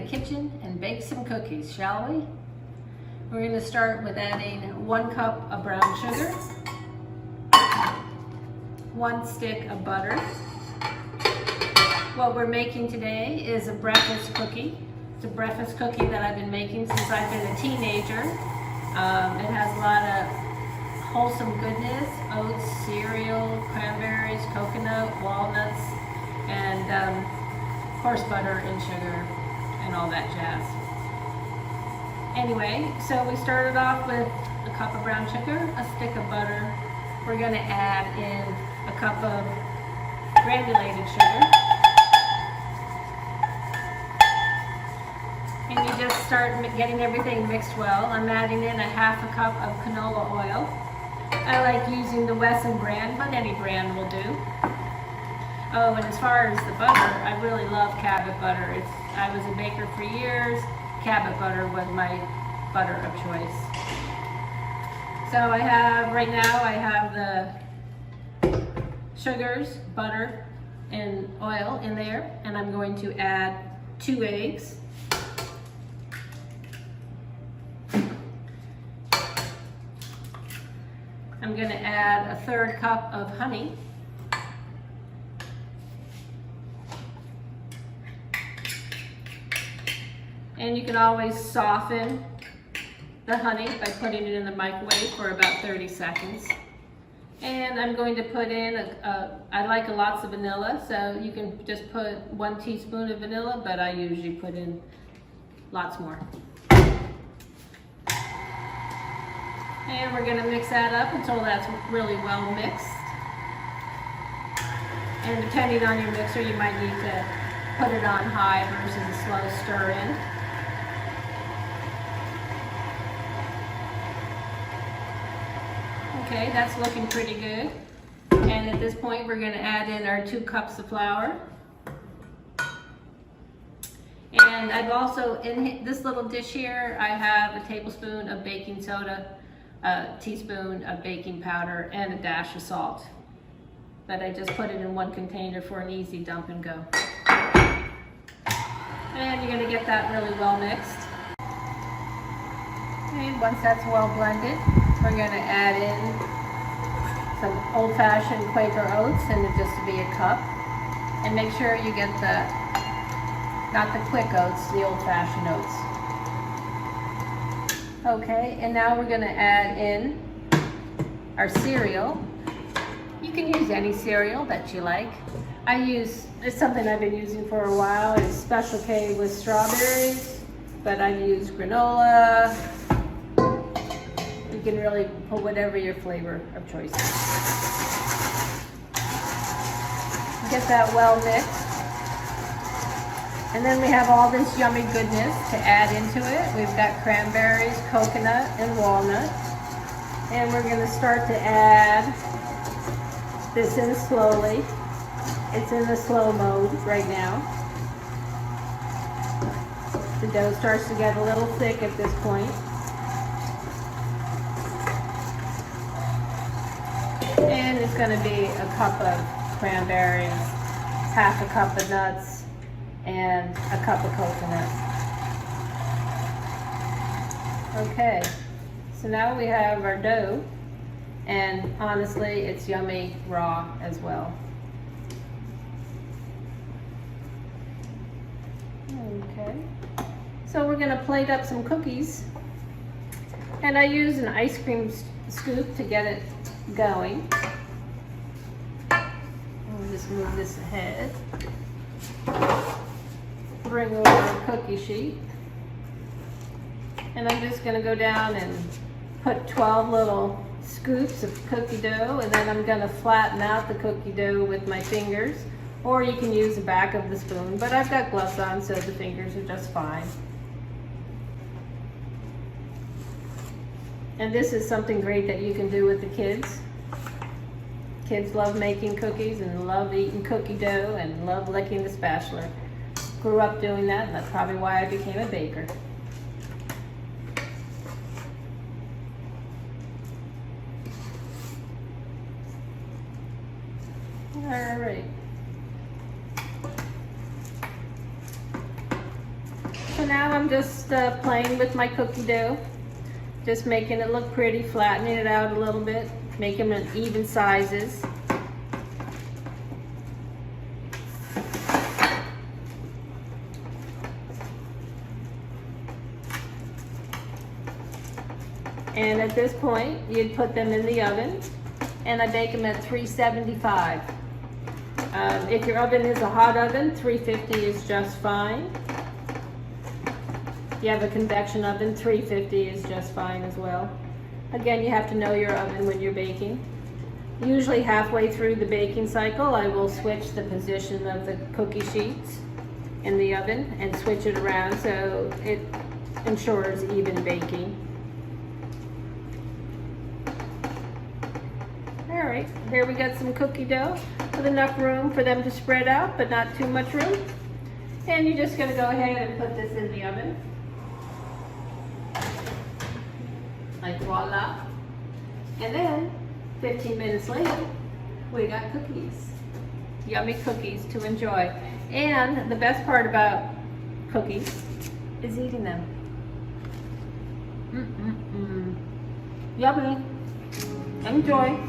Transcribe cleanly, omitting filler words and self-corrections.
kitchen and bake some cookies, shall we? We're going to start with adding 1 cup of brown sugar, 1 stick of butter. What we're making today is a breakfast cookie. It's a breakfast cookie that I've been making since I've been a teenager. It has a lot of wholesome goodness: oats, cereal, cranberries, coconut, walnuts, and of course butter and sugar and all that jazz. Anyway, so we started off with a cup of brown sugar, a stick of butter. We're going to add in a cup of granulated sugar. And you just start getting everything mixed well. I'm adding in a half a cup of canola oil. I like using the Wesson brand, but any brand will do. Oh, and as far as the butter, I really love Cabot butter. I was a baker for years. Cabot butter was my butter of choice. So right now I have the sugars, butter, and oil in there, and I'm going to add 2 eggs. I'm going to add a 1/3 cup of honey. And you can always soften the honey by putting it in the microwave for about 30 seconds. And I'm going to put in, I like lots of vanilla, so you can just put 1 teaspoon of vanilla, but I usually put in lots more. And we're going to mix that up until that's really well mixed. And depending on your mixer, you might need to put it on high versus a slow stir in. Okay, that's looking pretty good. And at this point, we're going to add in our 2 cups of flour. And I've also, in this little dish here, I have a tablespoon of baking soda, a teaspoon of baking powder, and a dash of salt. But I just put it in 1 container for an easy dump and go. And you're going to get that really well mixed. And once that's well blended, we're going to add in some old-fashioned Quaker oats, and it just to be a cup. And make sure you get not the quick oats, the old-fashioned oats. Okay, and now we're going to add in our cereal. You can use any cereal that you like. It's something I've been using for a while. It's Special K with strawberries, but I've used granola. You can really put whatever your flavor of choice is. Get that well mixed. And then we have all this yummy goodness to add into it. We've got cranberries, coconut, and walnut. And we're going to start to add this in slowly. It's in the slow mode right now. The dough starts to get a little thick at this point. And it's going to be a cup of cranberries, half a cup of nuts, and a cup of coconut. Okay, so now we have our dough, and honestly, it's yummy raw as well. Okay, so we're going to plate up some cookies, and I use an ice cream scoop to get it going. I'll just move this ahead. Bring over a cookie sheet, and I'm just going to go down and put 12 little scoops of cookie dough, and then I'm going to flatten out the cookie dough with my fingers, or you can use the back of the spoon, but I've got gloves on, so the fingers are just fine. And this is something great that you can do with the kids. Kids love making cookies and love eating cookie dough and love licking the spatula. Grew up doing that, and that's probably why I became a baker. All right. So So now I'm just playing with my cookie dough, just making it look pretty, flattening it out a little bit, making them even sizes. And at this point, you'd put them in the oven, and I bake them at 375. If your oven is a hot oven, 350 is just fine. If you have a convection oven, 350 is just fine as well. Again, you have to know your oven when you're baking. Usually halfway through the baking cycle, I will switch the position of the cookie sheets in the oven and switch it around so it ensures even baking. All right, here we got some cookie dough with enough room for them to spread out, but not too much room. And you're just gonna go ahead and put this in the oven. Like voila. And then 15 minutes later, we got cookies. Yummy cookies to enjoy. And the best part about cookies is eating them. Yummy. Enjoy.